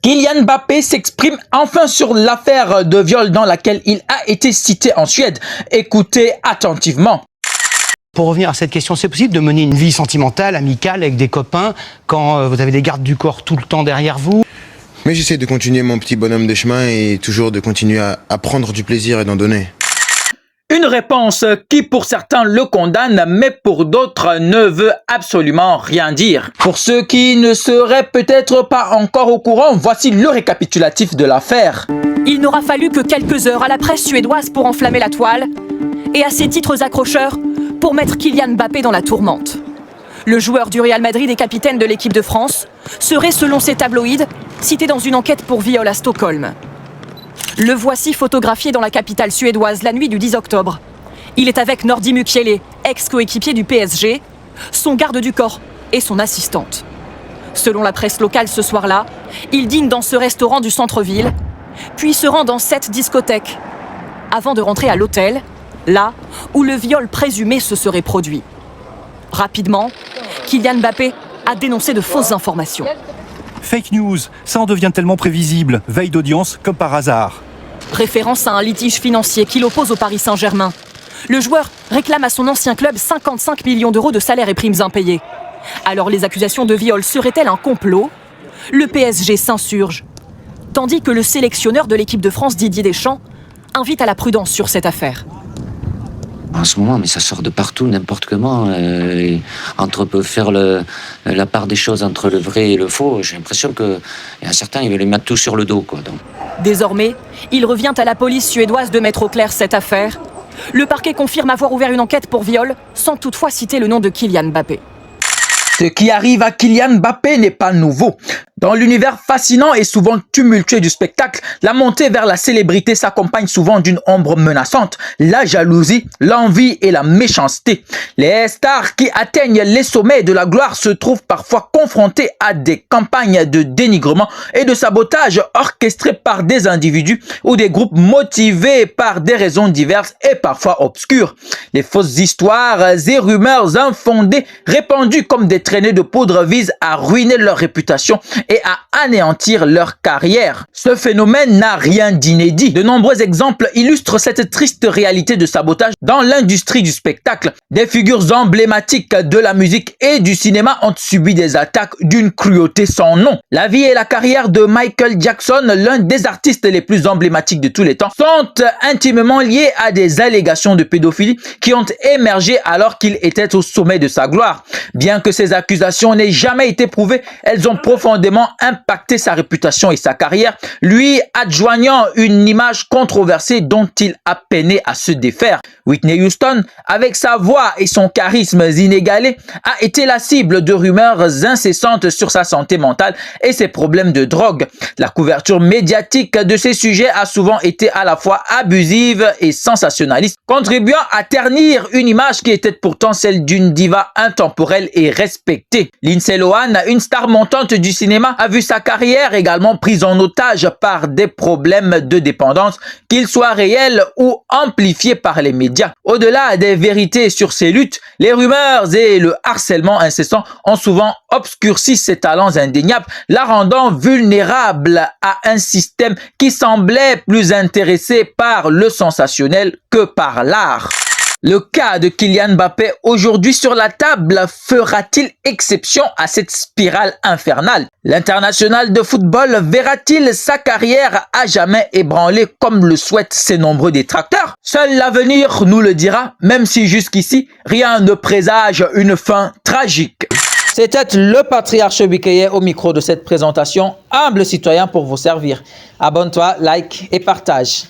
Kylian Mbappé s'exprime enfin sur l'affaire de viol dans laquelle il a été cité en Suède. Écoutez attentivement. Pour revenir à cette question, c'est possible de mener une vie sentimentale, amicale, avec des copains, quand vous avez des gardes du corps tout le temps derrière vous? Mais j'essaie de continuer mon petit bonhomme de chemin et toujours de continuer à prendre du plaisir et d'en donner. Une réponse qui pour certains le condamne, mais pour d'autres ne veut absolument rien dire. Pour ceux qui ne seraient peut-être pas encore au courant, voici le récapitulatif de l'affaire. Il n'aura fallu que quelques heures à la presse suédoise pour enflammer la toile et à ses titres accrocheurs pour mettre Kylian Mbappé dans la tourmente. Le joueur du Real Madrid et capitaine de l'équipe de France serait, selon ces tabloïds, cité dans une enquête pour viol à Stockholm. Le voici photographié dans la capitale suédoise la nuit du 10 octobre. Il est avec Nordi Mukiele, ex-coéquipier du PSG, son garde du corps et son assistante. Selon la presse locale ce soir-là, il dîne dans ce restaurant du centre-ville, puis se rend dans cette discothèque, avant de rentrer à l'hôtel, là où le viol présumé se serait produit. Rapidement, Kylian Mbappé a dénoncé de fausses informations. Fake news, ça en devient tellement prévisible, veille d'audience comme par hasard. Référence à un litige financier qui l'oppose au Paris Saint-Germain. Le joueur réclame à son ancien club 55 millions d'euros de salaires et primes impayés. Alors les accusations de viol seraient-elles un complot? Le PSG s'insurge, tandis que le sélectionneur de l'équipe de France, Didier Deschamps, invite à la prudence sur cette affaire. En ce moment, mais ça sort de partout, n'importe comment. Peut faire la part des choses entre le vrai et le faux. J'ai l'impression qu'il y a certains, ils veulent les mettre tout sur le dos, quoi. Donc. Désormais, il revient à la police suédoise de mettre au clair cette affaire. Le parquet confirme avoir ouvert une enquête pour viol, sans toutefois citer le nom de Kylian Mbappé. Ce qui arrive à Kylian Mbappé n'est pas nouveau. Dans l'univers fascinant et souvent tumultueux du spectacle, la montée vers la célébrité s'accompagne souvent d'une ombre menaçante, la jalousie, l'envie et la méchanceté. Les stars qui atteignent les sommets de la gloire se trouvent parfois confrontés à des campagnes de dénigrement et de sabotage orchestrées par des individus ou des groupes motivés par des raisons diverses et parfois obscures. Les fausses histoires et rumeurs infondées répandues comme des traînées de poudre visent à ruiner leur réputation et à anéantir leur carrière. Ce phénomène n'a rien d'inédit. De nombreux exemples illustrent cette triste réalité de sabotage dans l'industrie du spectacle. Des figures emblématiques de la musique et du cinéma ont subi des attaques d'une cruauté sans nom. La vie et la carrière de Michael Jackson, l'un des artistes les plus emblématiques de tous les temps, sont intimement liées à des allégations de pédophilie qui ont émergé alors qu'il était au sommet de sa gloire. Bien que ces accusations n'aient jamais été prouvées, elles ont profondément impacté sa réputation et sa carrière, lui adjoignant une image controversée dont il a peiné à se défaire. Whitney Houston, avec sa voix et son charisme inégalé, a été la cible de rumeurs incessantes sur sa santé mentale et ses problèmes de drogue. La couverture médiatique de ces sujets a souvent été à la fois abusive et sensationnaliste, contribuant à ternir une image qui était pourtant celle d'une diva intemporelle et respectée. Lindsay Lohan, une star montante du cinéma, a vu sa carrière également prise en otage par des problèmes de dépendance, qu'ils soient réels ou amplifiés par les médias. Au-delà des vérités sur ses luttes, les rumeurs et le harcèlement incessant ont souvent obscurci ses talents indéniables, la rendant vulnérable à un système qui semblait plus intéressé par le sensationnel que par l'art. Le cas de Kylian Mbappé aujourd'hui sur la table fera-t-il exception à cette spirale infernale? L'international de football verra-t-il sa carrière à jamais ébranlée comme le souhaitent ses nombreux détracteurs? Seul l'avenir nous le dira, même si jusqu'ici, rien ne présage une fin tragique. C'était le patriarche Bikeye au micro de cette présentation. Humble citoyen pour vous servir. Abonne-toi, like et partage.